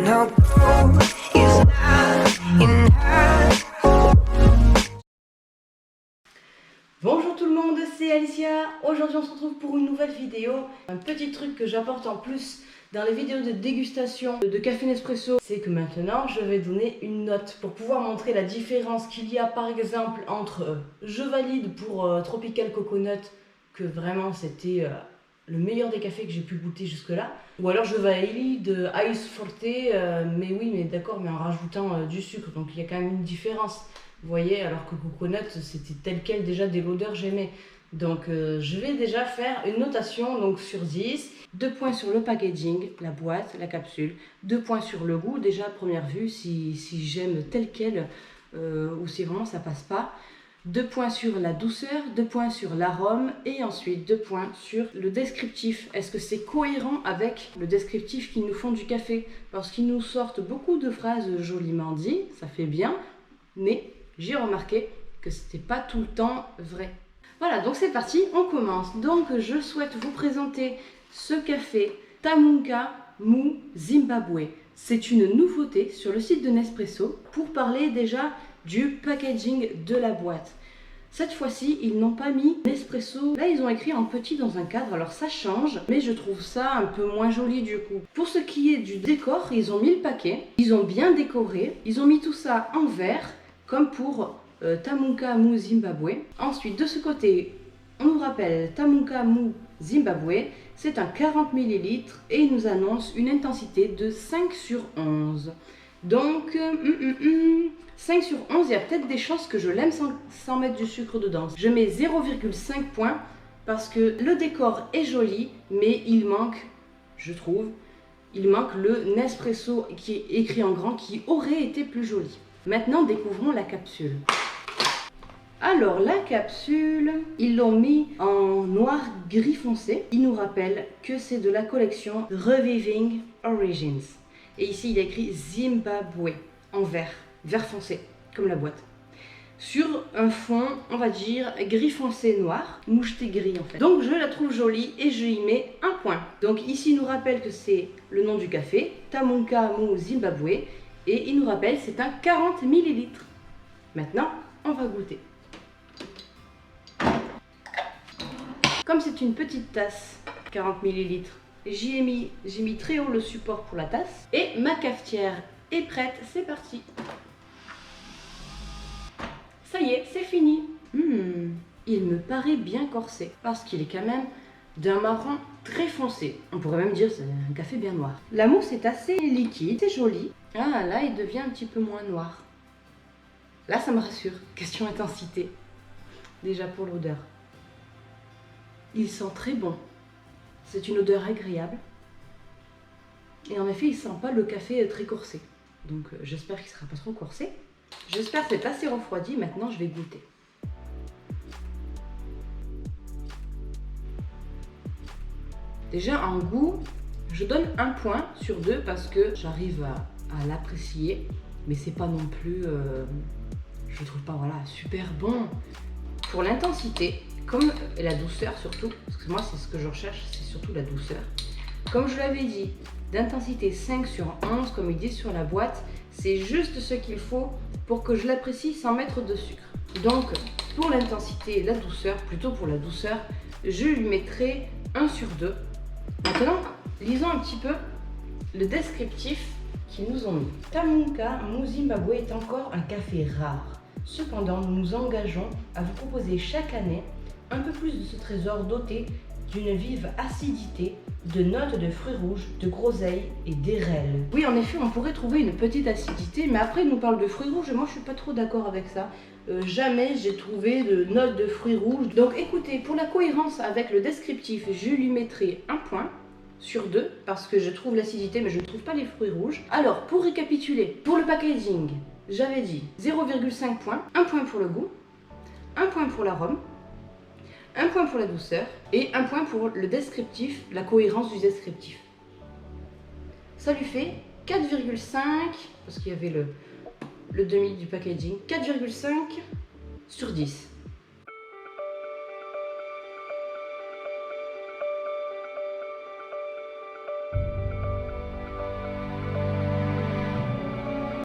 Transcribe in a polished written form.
no gold is not enough. Bonjour tout le monde, c'est Alicia. Aujourd'hui on se retrouve pour une nouvelle vidéo. Un petit truc que j'apporte en plus dans les vidéos de dégustation de café Nespresso, c'est que maintenant je vais donner une note pour pouvoir montrer la différence qu'il y a par exemple entre je valide pour Tropical Coconut, que vraiment c'était le meilleur des cafés que j'ai pu goûter jusque là, ou alors je valide Ice Forte, mais oui mais d'accord, mais en rajoutant du sucre, donc il y a quand même une différence. Vous voyez, alors que Coconut, c'était tel quel, déjà dès l'odeur j'aimais. Donc je vais déjà faire une notation donc, sur 10. 2 points sur le packaging, la boîte, la capsule. 2 points sur le goût, déjà à première vue, si j'aime tel quel ou si vraiment ça passe pas. 2 points sur la douceur, 2 points sur l'arôme et ensuite 2 points sur le descriptif. Est-ce que c'est cohérent avec le descriptif qu'ils nous font du café? Parce qu'ils nous sortent beaucoup de phrases joliment dites, ça fait bien, mais j'ai remarqué que c'était pas tout le temps vrai. Voilà, donc c'est parti, on commence. Donc je souhaite vous présenter ce café Tamunka Mu Zimbabwe. C'est une nouveauté sur le site de Nespresso pour parler déjà du packaging de la boîte. Cette fois-ci, ils n'ont pas mis Nespresso. Là, ils ont écrit en petit dans un cadre, alors ça change, mais je trouve ça un peu moins joli du coup. Pour ce qui est du décor, ils ont mis le paquet, ils ont bien décoré, ils ont mis tout ça en vert, comme pour Tamunka Mu Zimbabwe. Ensuite, de ce côté, on nous rappelle Tamunka Mu Zimbabwe, c'est un 40 ml et il nous annonce une intensité de 5 sur 11. Donc, 5 sur 11, il y a peut-être des chances que je l'aime sans mettre du sucre dedans. Je mets 0,5 points parce que le décor est joli, mais il manque, je trouve, il manque le Nespresso qui est écrit en grand qui aurait été plus joli. Maintenant, découvrons la capsule. Alors, la capsule, ils l'ont mis en noir gris foncé. Il nous rappelle que c'est de la collection Reviving Origins. Et ici, il est écrit Zimbabwe en vert, vert foncé, comme la boîte. Sur un fond, on va dire, gris foncé noir, moucheté gris en fait. Donc, je la trouve jolie et je y mets un point. Donc, ici, il nous rappelle que c'est le nom du café, Tamunka Mu Zimbabwe. Et il nous rappelle, c'est un 40 ml. Maintenant, on va goûter. Comme c'est une petite tasse, 40 ml, j'ai mis très haut le support pour la tasse. Et ma cafetière est prête, c'est parti. Ça y est, c'est fini. Il me paraît bien corsé, parce qu'il est quand même d'un marron très foncé. On pourrait même dire que c'est un café bien noir. La mousse est assez liquide, c'est joli. Ah, là, il devient un petit peu moins noir. Là, ça me rassure. Question intensité. Déjà pour l'odeur. Il sent très bon. C'est une odeur agréable. Et en effet, il ne sent pas le café très corsé. Donc, j'espère qu'il ne sera pas trop corsé. J'espère que c'est assez refroidi. Maintenant, je vais goûter. Déjà, en goût, je donne 1 point sur 2 parce que j'arrive à l'apprécier. Mais c'est pas non plus, je trouve pas, voilà, super bon. Pour l'intensité, comme la douceur surtout, parce que moi c'est ce que je recherche, c'est surtout la douceur. Comme je l'avais dit, d'intensité 5 sur 11, comme ils disent sur la boîte, c'est juste ce qu'il faut pour que je l'apprécie sans mettre de sucre. Donc, pour l'intensité et la douceur, plutôt pour la douceur, je lui mettrai 1 sur 2. Maintenant, lisons un petit peu le descriptif qu'ils nous ont mis. Tamunka Mu Zimbabwe est encore un café rare. Cependant, nous nous engageons à vous proposer chaque année un peu plus de ce trésor doté d'une vive acidité, de notes de fruits rouges, de groseille et d'érelle. Oui, en effet, on pourrait trouver une petite acidité, mais après, il nous parle de fruits rouges et moi, je suis pas trop d'accord avec ça. Jamais j'ai trouvé de notes de fruits rouges. Donc, écoutez, pour la cohérence avec le descriptif, je lui mettrai 1 point sur 2 parce que je trouve l'acidité mais je ne trouve pas les fruits rouges. Alors pour récapituler, pour le packaging, j'avais dit 0,5 points, 1 point pour le goût, 1 point pour l'arôme, 1 point pour la douceur et 1 point pour le descriptif, la cohérence du descriptif. Ça lui fait 4,5 parce qu'il y avait le demi du packaging, 4,5 sur 10.